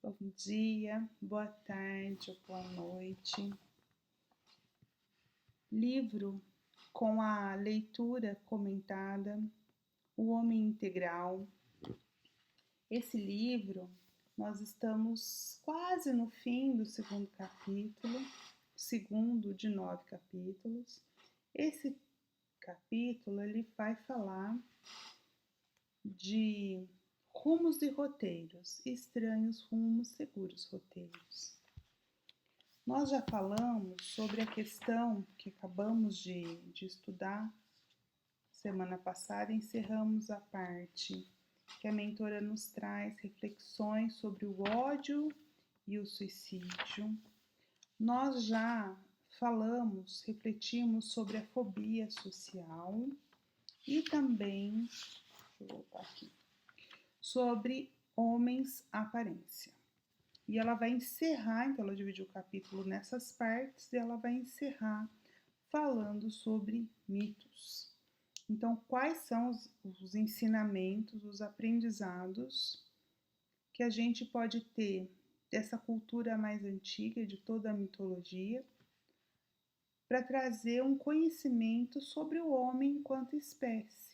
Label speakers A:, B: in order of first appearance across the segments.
A: Bom dia, boa tarde ou boa noite. Livro com a leitura comentada, O Homem Integral. Esse livro, nós estamos quase no fim do segundo capítulo, segundo de 9 capítulos. Esse capítulo, ele vai falar de rumos e roteiros, estranhos rumos, seguros roteiros. Nós já falamos sobre a questão que acabamos de estudar semana passada, encerramos a parte que a mentora nos traz reflexões sobre o ódio e o suicídio. Nós já falamos, refletimos sobre a fobia social e também, deixa eu voltar aqui, sobre homens aparência. E ela vai encerrar, então ela dividiu o capítulo nessas partes e ela vai encerrar falando sobre mitos. Então, quais são os ensinamentos, os aprendizados que a gente pode ter dessa cultura mais antiga, de toda a mitologia, para trazer um conhecimento sobre o homem enquanto espécie.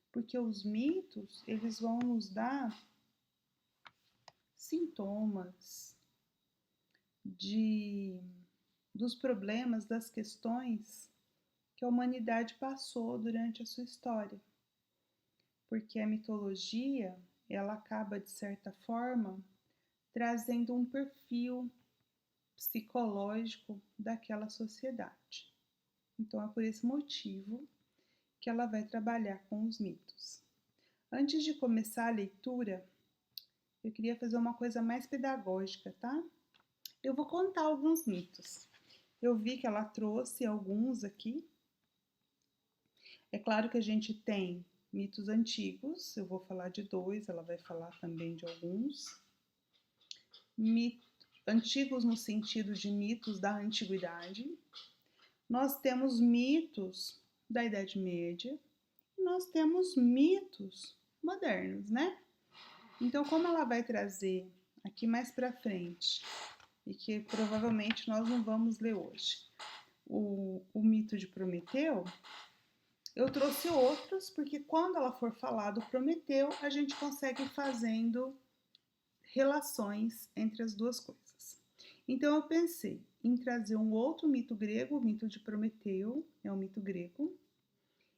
A: Porque os mitos, eles vão nos dar sintomas dos problemas, das questões que a humanidade passou durante a sua história. Porque a mitologia, ela acaba, de certa forma, trazendo um perfil psicológico daquela sociedade. Então, é por esse motivo que ela vai trabalhar com os mitos. Antes de começar a leitura, eu queria fazer uma coisa mais pedagógica, tá? Eu vou contar alguns mitos. Eu vi que ela trouxe alguns aqui. É claro que a gente tem mitos antigos, eu vou falar de 2, ela vai falar também de alguns. Antigos no sentido de mitos da antiguidade. Nós temos mitos da Idade Média e nós temos mitos modernos, né? Então, como ela vai trazer aqui mais para frente, e que provavelmente nós não vamos ler hoje, o mito de Prometeu, eu trouxe outros, porque quando ela for falar do Prometeu, a gente consegue ir fazendo relações entre as duas coisas. Então, eu pensei em trazer um outro mito grego, o mito de Prometeu, é um mito grego.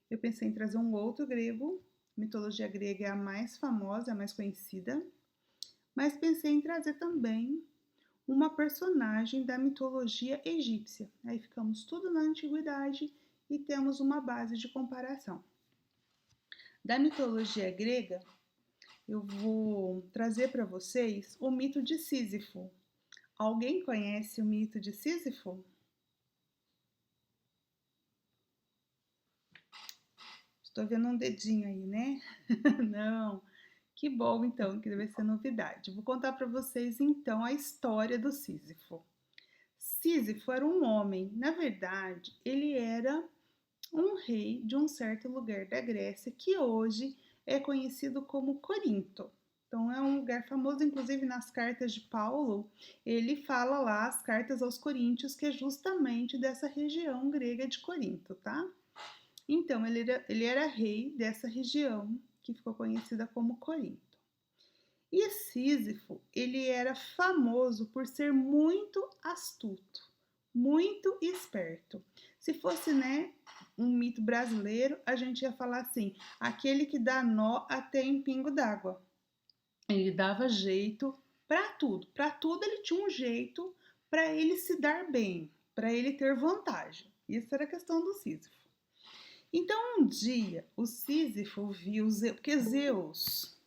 A: Eu pensei em trazer um outro grego, a mitologia grega é a mais famosa, a mais conhecida, mas pensei em trazer também uma personagem da mitologia egípcia. Aí ficamos tudo na antiguidade e temos uma base de comparação. Da mitologia grega, eu vou trazer para vocês o mito de Sísifo. Alguém conhece o mito de Sísifo? Estou vendo um dedinho aí, né? Não. Que bom, então, que deve ser novidade. Vou contar para vocês, então, a história do Sísifo. Sísifo era um homem. Na verdade, ele era um rei de um certo lugar da Grécia, que hoje é conhecido como Corinto. Então, é um lugar famoso, inclusive nas cartas de Paulo, ele fala lá as cartas aos coríntios, que é justamente dessa região grega de Corinto, tá? Então, ele era rei dessa região, que ficou conhecida como Corinto. E Sísifo, ele era famoso por ser muito astuto, muito esperto. Se fosse, né, um mito brasileiro, a gente ia falar assim, aquele que dá nó até em pingo d'água. Ele dava jeito para tudo ele tinha um jeito para ele se dar bem, para ele ter vantagem. Isso era a questão do Sísifo. Então, um dia, o Sísifo viu Zeus, porque Zeus...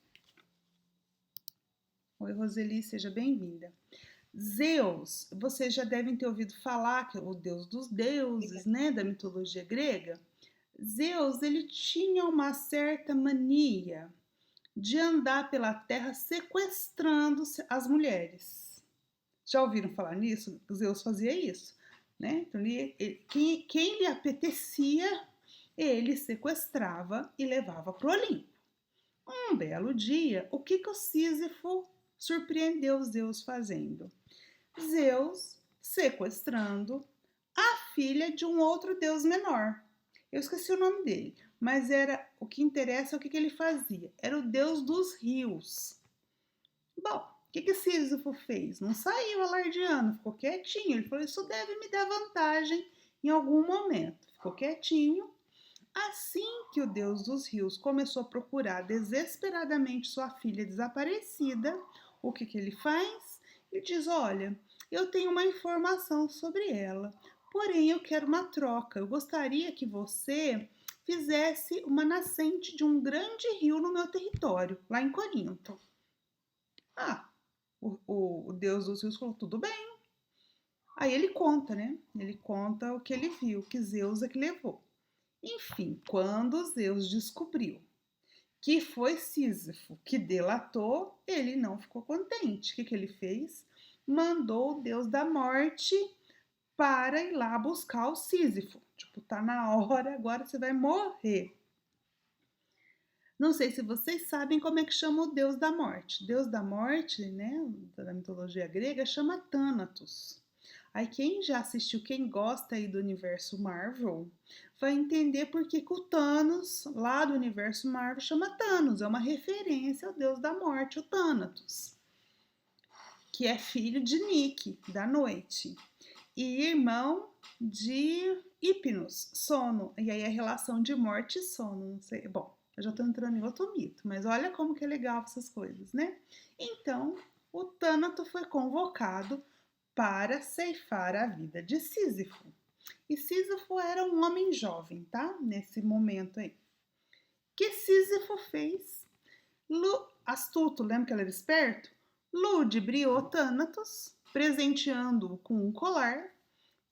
A: Oi, Roseli, seja bem-vinda. Zeus, vocês já devem ter ouvido falar que é o deus dos deuses, né, da mitologia grega. Zeus, ele tinha uma certa mania de andar pela terra sequestrando as mulheres. Já ouviram falar nisso? Zeus fazia isso, né? Então, quem lhe apetecia, ele sequestrava e levava para o Olimpo. Um belo dia, o que o Sísifo surpreendeu Zeus fazendo? Zeus sequestrando a filha de um outro deus menor. Eu esqueci o nome dele, mas era o que interessa é o que ele fazia. Era o deus dos rios. Bom, o que Sísifo fez? Não saiu alardeando, ficou quietinho. Ele falou: isso deve me dar vantagem em algum momento. Ficou quietinho. Assim que o deus dos rios começou a procurar desesperadamente sua filha desaparecida, o que ele faz? Ele diz: olha, eu tenho uma informação sobre ela, porém eu quero uma troca. Eu gostaria que você fizesse uma nascente de um grande rio no meu território, lá em Corinto. Ah, o deus dos rios falou: tudo bem. Aí ele conta, né? Ele conta o que ele viu, que Zeus é que levou. Enfim, quando Zeus descobriu que foi Sísifo que delatou, ele não ficou contente. O que ele fez? Mandou o deus da morte para ir lá buscar o Sísifo. Tipo, tá na hora, agora você vai morrer. Não sei se vocês sabem como é que chama o deus da morte. Deus da morte, né, da mitologia grega, chama Thanatos. Aí quem já assistiu, quem gosta aí do universo Marvel, vai entender por que o Thanos, lá do universo Marvel, chama Thanos. É uma referência ao deus da morte, o Thanatos, que é filho de Nick, da noite, e irmão de Hipnos, sono. E aí a relação de morte e sono, não sei. Bom, eu já estou entrando em outro mito, mas olha como que é legal essas coisas, né? Então, o Thanatos foi convocado para ceifar a vida de Sísifo. E Sísifo era um homem jovem, tá? Nesse momento aí. O que Sísifo fez? Astuto, lembra que ele era esperto? Ludibriou Thanatos, presenteando-o com um colar.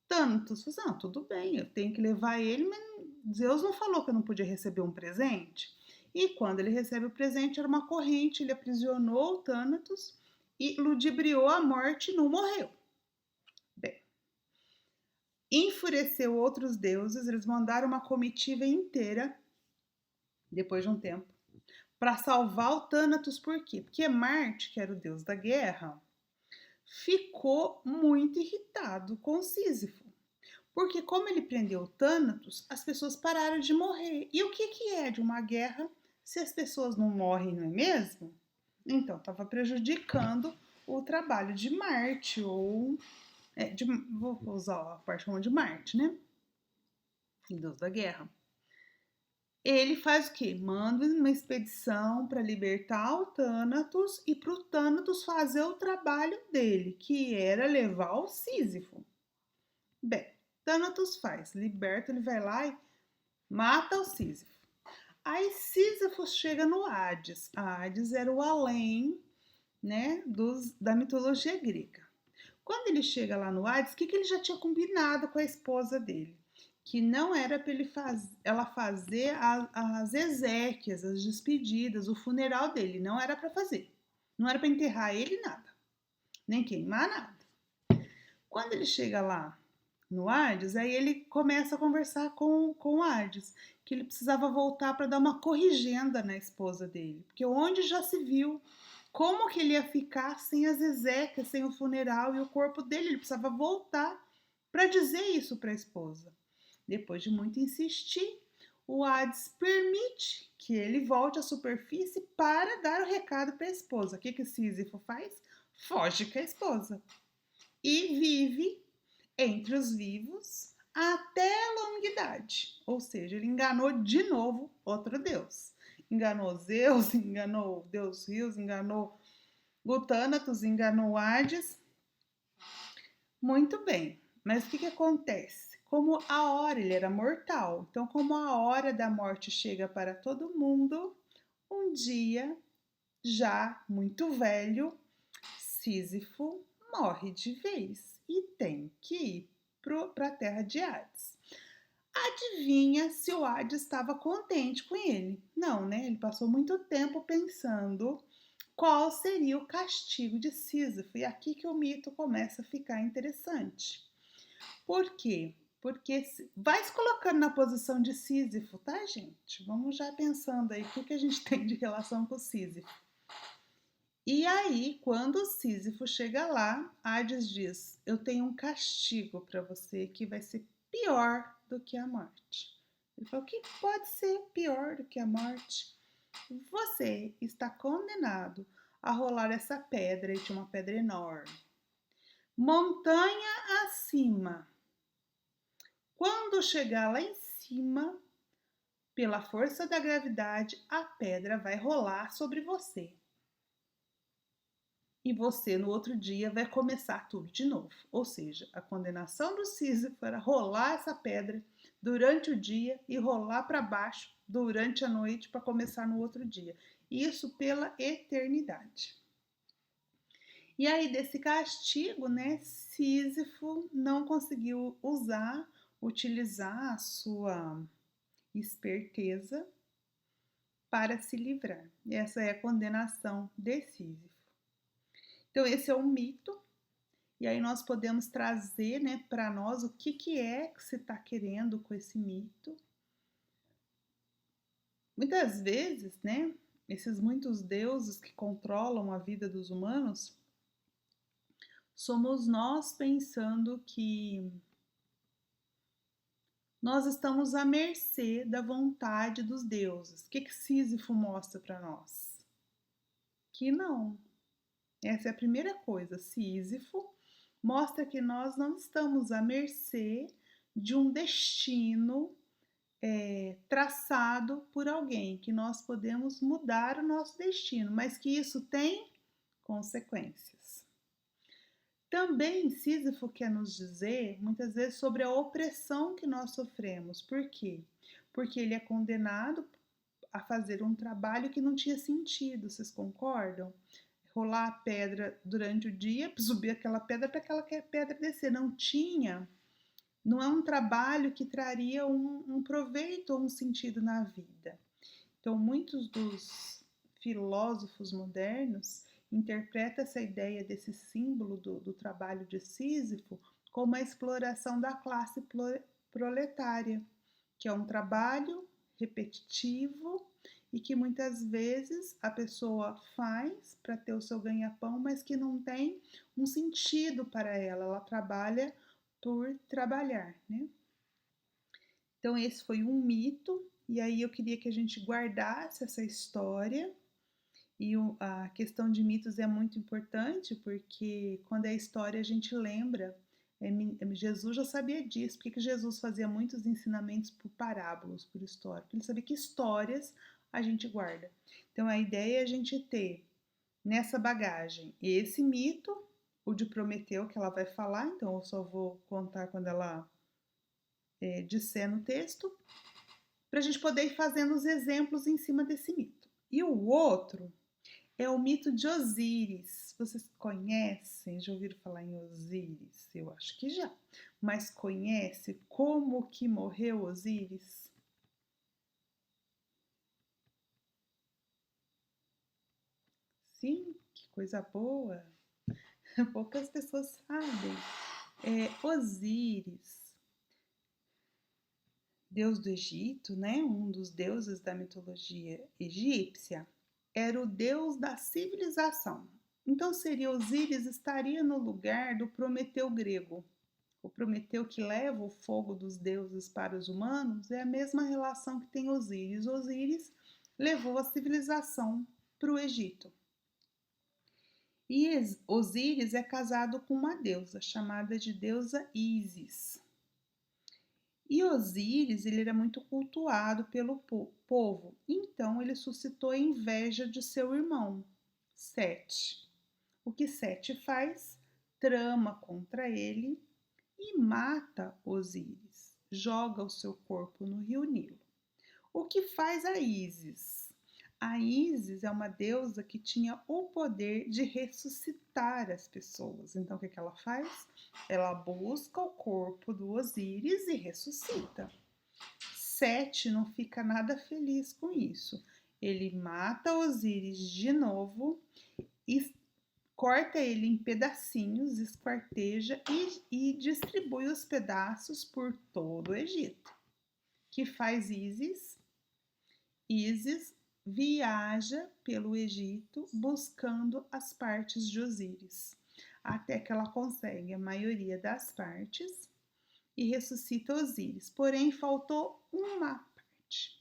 A: Thanatos falou assim: tudo bem, eu tenho que levar ele, mas Zeus não falou que eu não podia receber um presente? E quando ele recebe o presente, era uma corrente, ele aprisionou o Thanatos e ludibriou a morte e não morreu. Bem, enfureceu outros deuses, eles mandaram uma comitiva inteira, depois de um tempo, para salvar o Thanatos. Por quê? Porque Marte, que era o deus da guerra, ficou muito irritado com Sísifo. Porque como ele prendeu o Thanatos, as pessoas pararam de morrer. E o que é de uma guerra se as pessoas não morrem, não é mesmo? Então, estava prejudicando o trabalho de Marte, ou... vou usar a parte de Marte, né? Deus da guerra. Ele faz o quê? Manda uma expedição para libertar o Thanatos e para o Thanatos fazer o trabalho dele, que era levar o Sísifo. Bem, Thanatos faz, liberta, ele vai lá e mata o Sísifo. Aí Sísifo chega no Hades. A Hades era o além, né, da mitologia grega. Quando ele chega lá no Hades, o que ele já tinha combinado com a esposa dele? Que não era para ela fazer as exéquias, as despedidas, o funeral dele. Não era para fazer. Não era para enterrar ele nada. Nem queimar nada. Quando ele chega lá no Hades, aí ele começa a conversar com o Hades, que ele precisava voltar para dar uma corrigenda na esposa dele. Porque onde já se viu como que ele ia ficar sem as exéquias, sem o funeral e o corpo dele? Ele precisava voltar para dizer isso para a esposa. Depois de muito insistir, o Hades permite que ele volte à superfície para dar o recado para a esposa. O que Sísifo faz? Foge com a esposa e vive entre os vivos até a longa idade. Ou seja, ele enganou de novo outro deus. Enganou Zeus, enganou Deus Rios, enganou o Thanatos, enganou Hades. Muito bem, mas o que acontece? Como a hora, ele era mortal, então como a hora da morte chega para todo mundo, um dia, já muito velho, Sísifo morre de vez e tem que ir para a terra de Hades. Adivinha se o Hades estava contente com ele? Não, né? Ele passou muito tempo pensando qual seria o castigo de Sísifo. E aqui que o mito começa a ficar interessante. Por quê? Porque vai se colocando na posição de Sísifo, tá, gente? Vamos já pensando aí o que a gente tem de relação com Sísifo. E aí, quando Sísifo chega lá, Hades diz: Eu tenho um castigo para você que vai ser pior do que a morte. Ele falou: O que pode ser pior do que a morte? Você está condenado a rolar essa pedra, e tinha uma pedra enorme, montanha acima. Quando chegar lá em cima, pela força da gravidade, a pedra vai rolar sobre você. E você, no outro dia, vai começar tudo de novo. Ou seja, a condenação do Sísifo era rolar essa pedra durante o dia e rolar para baixo durante a noite para começar no outro dia. Isso pela eternidade. E aí, desse castigo, né, Sísifo não conseguiu utilizar a sua esperteza para se livrar. Essa é a condenação de Sísifo. Então, esse é um mito, e aí nós podemos trazer, né, para nós o que é que se está querendo com esse mito. Muitas vezes, né, esses muitos deuses que controlam a vida dos humanos, somos nós pensando que nós estamos à mercê da vontade dos deuses. O que Sísifo mostra para nós? Que não. Essa é a primeira coisa. Sísifo mostra que nós não estamos à mercê de um destino traçado por alguém, que nós podemos mudar o nosso destino, mas que isso tem consequências. Também Sísifo quer nos dizer, muitas vezes, sobre a opressão que nós sofremos. Por quê? Porque ele é condenado a fazer um trabalho que não tinha sentido, vocês concordam? Rolar a pedra durante o dia, subir aquela pedra para aquela pedra descer. Não é um trabalho que traria um proveito ou um sentido na vida. Então, muitos dos filósofos modernos interpretam essa ideia desse símbolo do trabalho de Sísifo como a exploração da classe proletária, que é um trabalho repetitivo e que muitas vezes a pessoa faz para ter o seu ganha-pão, mas que não tem um sentido para ela. Ela trabalha por trabalhar, né? Então esse foi um mito, e aí eu queria que a gente guardasse essa história. E a questão de mitos é muito importante, porque quando é história a gente lembra. Jesus já sabia disso. Por que Jesus fazia muitos ensinamentos por parábolas, por história? Porque ele sabia que histórias a gente guarda. Então a ideia é a gente ter nessa bagagem esse mito, o de Prometeu, que ela vai falar, então eu só vou contar quando ela disser no texto, para a gente poder ir fazendo os exemplos em cima desse mito. E o outro é o mito de Osíris. Vocês conhecem? Já ouviram falar em Osíris? Eu acho que já. Mas conhece como que morreu Osíris? Sim, que coisa boa. Poucas pessoas sabem. Osíris, deus do Egito, né? Um dos deuses da mitologia egípcia, era o deus da civilização. Então seria Osíris estaria no lugar do Prometeu grego. O Prometeu que leva o fogo dos deuses para os humanos é a mesma relação que tem Osíris. Osíris levou a civilização para o Egito. E Osíris é casado com uma deusa chamada de deusa Ísis. E Osíris ele era muito cultuado pelo povo, então ele suscitou a inveja de seu irmão, Sete. O que Sete faz? Trama contra ele e mata Osíris, joga o seu corpo no rio Nilo. O que faz a Ísis? A Ísis é uma deusa que tinha o poder de ressuscitar as pessoas. Então, o que ela faz? Ela busca o corpo do Osíris e ressuscita. Sete não fica nada feliz com isso. Ele mata Osíris de novo e corta ele em pedacinhos, esquarteja e distribui os pedaços por todo o Egito. Que faz Ísis? Ísis viaja pelo Egito buscando as partes de Osíris, até que ela consegue a maioria das partes e ressuscita Osíris. Porém, faltou uma parte.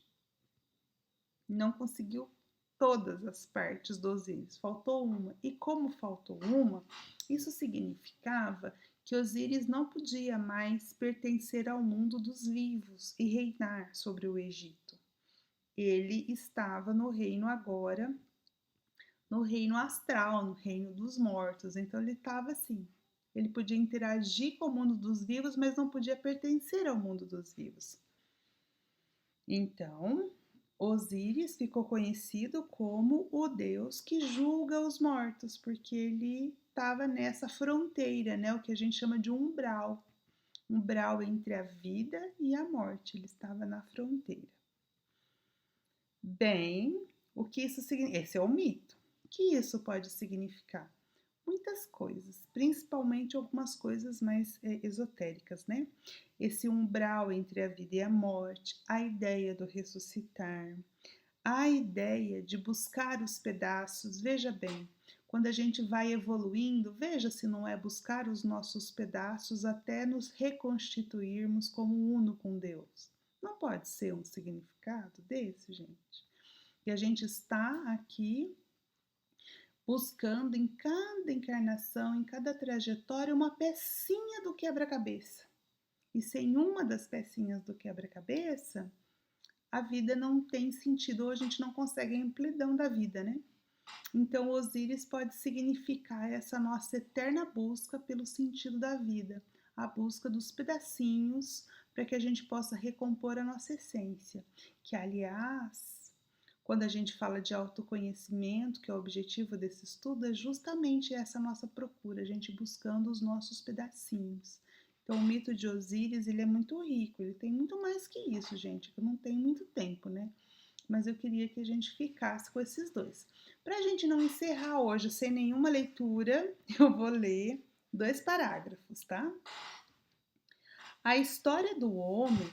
A: Não conseguiu todas as partes do Osíris, faltou uma. E como faltou uma, isso significava que Osíris não podia mais pertencer ao mundo dos vivos e reinar sobre o Egito. Ele estava no reino agora, no reino astral, no reino dos mortos. Então ele estava assim. Ele podia interagir com o mundo dos vivos, mas não podia pertencer ao mundo dos vivos. Então, Osíris ficou conhecido como o deus que julga os mortos, porque ele estava nessa fronteira, né? O que a gente chama de umbral entre a vida e a morte. Ele estava na fronteira. Bem, o que isso significa? Esse é o mito. O que isso pode significar? Muitas coisas, principalmente algumas coisas mais esotéricas, né? Esse umbral entre a vida e a morte, a ideia do ressuscitar, a ideia de buscar os pedaços. Veja bem, quando a gente vai evoluindo, veja se não é buscar os nossos pedaços até nos reconstituirmos como uno com Deus. Não pode ser um significado desse, gente? E a gente está aqui buscando em cada encarnação, em cada trajetória, uma pecinha do quebra-cabeça. E sem uma das pecinhas do quebra-cabeça, a vida não tem sentido, ou a gente não consegue a amplidão da vida, né? Então, Osíris pode significar essa nossa eterna busca pelo sentido da vida, a busca dos pedacinhos para que a gente possa recompor a nossa essência, que, aliás, quando a gente fala de autoconhecimento, que é o objetivo desse estudo, é justamente essa nossa procura, a gente buscando os nossos pedacinhos. Então, o mito de Osíris, ele é muito rico, ele tem muito mais que isso, gente, que não tem muito tempo, né? Mas eu queria que a gente ficasse com esses dois. Para a gente não encerrar hoje sem nenhuma leitura, eu vou ler 2 parágrafos, tá? A história do homem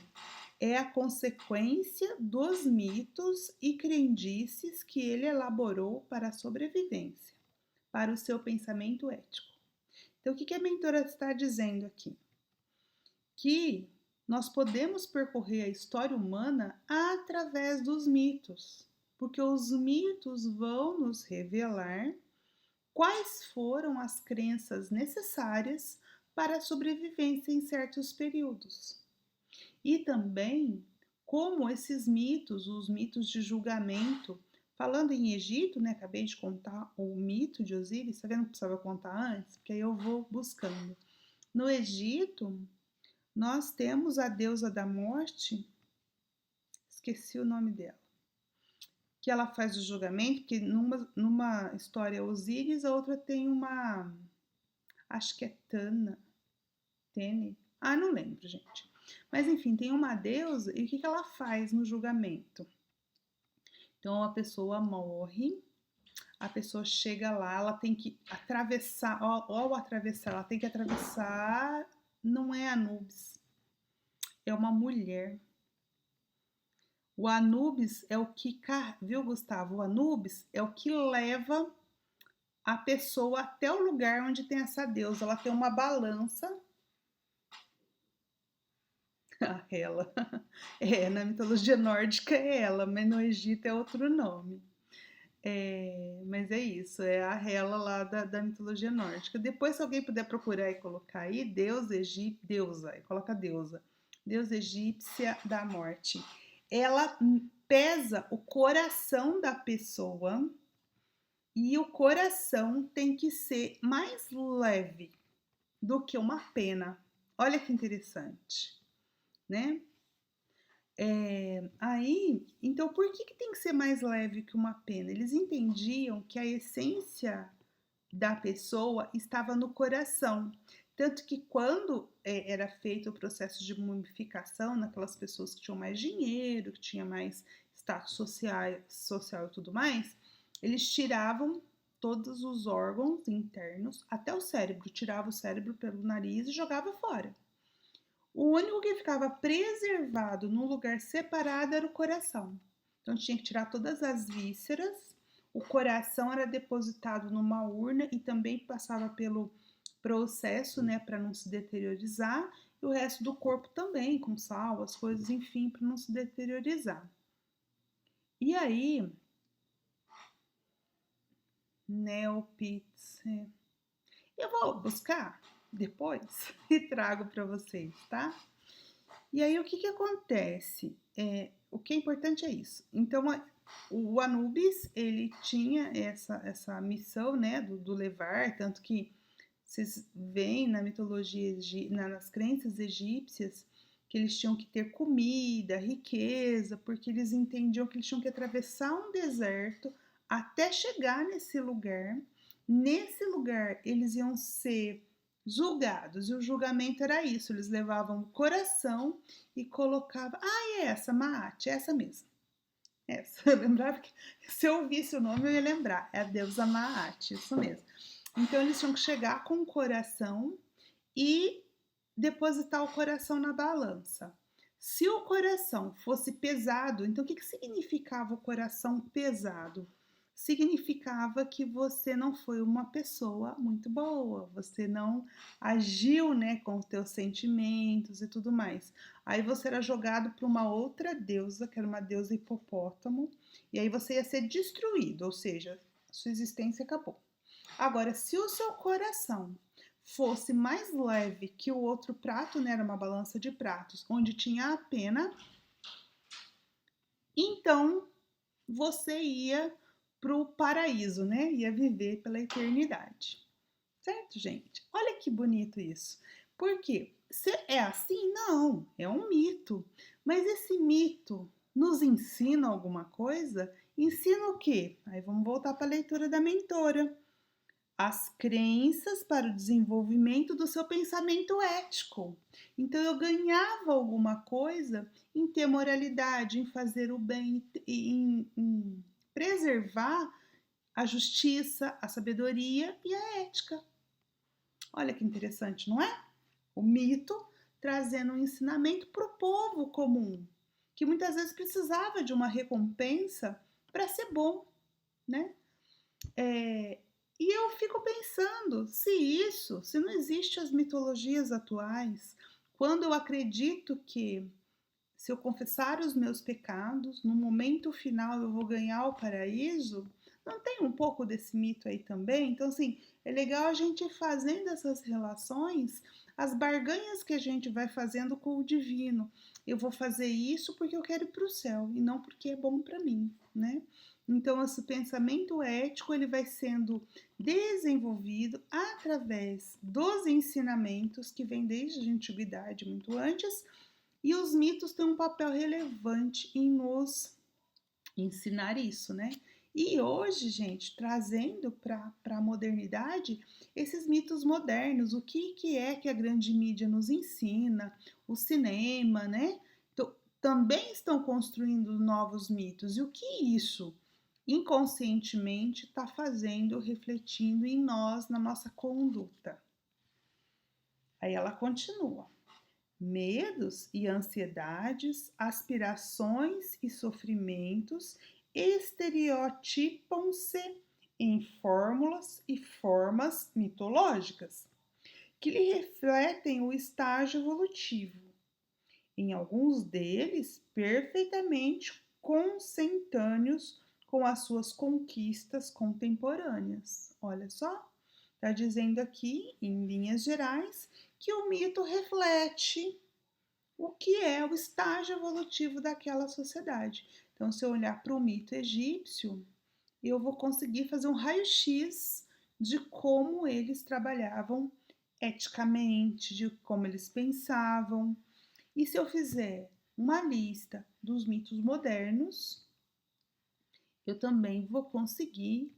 A: é a consequência dos mitos e crendices que ele elaborou para a sobrevivência, para o seu pensamento ético. Então, o que a mentora está dizendo aqui? Que nós podemos percorrer a história humana através dos mitos, porque os mitos vão nos revelar quais foram as crenças necessárias para a sobrevivência em certos períodos. E também como esses mitos, os mitos de julgamento, falando em Egito, né, acabei de contar o mito de Osíris, tá vendo que precisava contar antes? Porque aí eu vou buscando. No Egito, nós temos a deusa da morte, esqueci o nome dela, que ela faz o julgamento, que numa história é Osíris, a outra tem uma, acho que é Tene, não lembro, gente. Mas enfim, tem uma deusa e o que ela faz no julgamento? Então a pessoa morre, a pessoa chega lá, ela tem que atravessar, ao atravessar, ela tem que atravessar, não é Anubis, é uma mulher. O Anubis é o que, viu, Gustavo? O Anubis é o que leva a pessoa até o lugar onde tem essa deusa. Ela tem uma balança. A Hela. Na mitologia nórdica é ela, mas no Egito é outro nome. Mas é isso, é a Hela lá da mitologia nórdica. Depois, se alguém puder procurar e colocar aí, deusa, e coloca deusa. Deusa egípcia da morte. Ela pesa o coração da pessoa e o coração tem que ser mais leve do que uma pena. Olha que interessante, né? Então, por que tem que ser mais leve que uma pena? Eles entendiam que a essência da pessoa estava no coração. Tanto que quando era feito o processo de mumificação, naquelas pessoas que tinham mais dinheiro, que tinham mais status social e tudo mais, eles tiravam todos os órgãos internos, até o cérebro, tirava o cérebro pelo nariz e jogava fora. O único que ficava preservado num lugar separado era o coração. Então tinha que tirar todas as vísceras, o coração era depositado numa urna e também passava pelo processo, né, para não se deteriorizar, e o resto do corpo também, com sal, as coisas, enfim, para não se deteriorizar. E aí, Neopits, eu vou buscar depois e trago para vocês, tá? E aí o que que acontece? O que é importante é isso. Então o Anubis ele tinha essa missão, né, do levar, tanto que vocês veem na mitologia, nas crenças egípcias, que eles tinham que ter comida, riqueza, porque eles entendiam que eles tinham que atravessar um deserto até chegar nesse lugar. Nesse lugar, eles iam ser julgados, e o julgamento era isso: eles levavam o coração e colocavam. Ah, é essa, Maat, é essa mesmo. Essa. Eu lembrava que se eu ouvisse o nome eu ia lembrar. É a deusa Maat, isso mesmo. Então eles tinham que chegar com o coração e depositar o coração na balança. Se o coração fosse pesado, então o que significava o coração pesado? Significava que você não foi uma pessoa muito boa, você não agiu, né, com os teus sentimentos e tudo mais. Aí você era jogado para uma outra deusa, que era uma deusa hipopótamo, e aí você ia ser destruído, ou seja, sua existência acabou. Agora, se o seu coração fosse mais leve que o outro prato, né, era uma balança de pratos, onde tinha a pena, então você ia pro paraíso, né? Ia viver pela eternidade. Certo, gente? Olha que bonito isso. Por quê? Se é assim? Não, é um mito. Mas esse mito nos ensina alguma coisa? Ensina o quê? Aí vamos voltar para a leitura da mentora. As crenças para o desenvolvimento do seu pensamento ético. Então eu ganhava alguma coisa em ter moralidade, em fazer o bem, em preservar a justiça, a sabedoria e a ética. Olha que interessante, não é? O mito trazendo um ensinamento para o povo comum, que muitas vezes precisava de uma recompensa para ser bom, né? E eu fico pensando, se não existe as mitologias atuais, quando eu acredito que se eu confessar os meus pecados, no momento final eu vou ganhar o paraíso, não tem um pouco desse mito aí também? Então, assim, é legal a gente ir fazendo essas relações, as barganhas que a gente vai fazendo com o divino. Eu vou fazer isso porque eu quero ir para o céu e não porque é bom para mim, né? Então, esse pensamento ético ele vai sendo desenvolvido através dos ensinamentos que vêm desde a antiguidade, muito antes, e os mitos têm um papel relevante em nos ensinar isso, né? E hoje, gente, trazendo para a modernidade esses mitos modernos, o que é que a grande mídia nos ensina, o cinema, né? Então, também estão construindo novos mitos. E o que isso inconscientemente está fazendo, refletindo em nós, na nossa conduta? Aí ela continua. Medos e ansiedades, aspirações e sofrimentos estereotipam-se em fórmulas e formas mitológicas que lhe refletem o estágio evolutivo, em alguns deles perfeitamente consentâneos com as suas conquistas contemporâneas. Olha só, está dizendo aqui, em linhas gerais, que o mito reflete o que é o estágio evolutivo daquela sociedade. Então, se eu olhar para o mito egípcio, eu vou conseguir fazer um raio-x de como eles trabalhavam eticamente, de como eles pensavam. E se eu fizer uma lista dos mitos modernos, eu também vou conseguir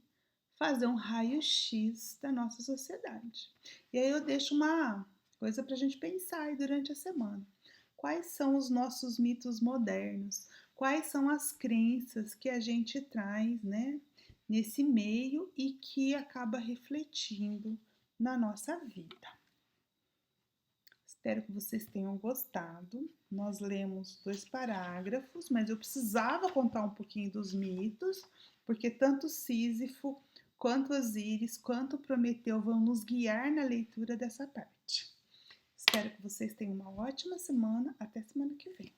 A: fazer um raio-x da nossa sociedade. E aí eu deixo uma coisa para a gente pensar aí durante a semana. Quais são os nossos mitos modernos? Quais são as crenças que a gente traz, né, nesse meio e que acaba refletindo na nossa vida? Espero que vocês tenham gostado. Nós lemos 2 parágrafos, mas eu precisava contar um pouquinho dos mitos, porque tanto Sísifo, quanto Osíris, quanto Prometeu vão nos guiar na leitura dessa parte. Espero que vocês tenham uma ótima semana. Até semana que vem.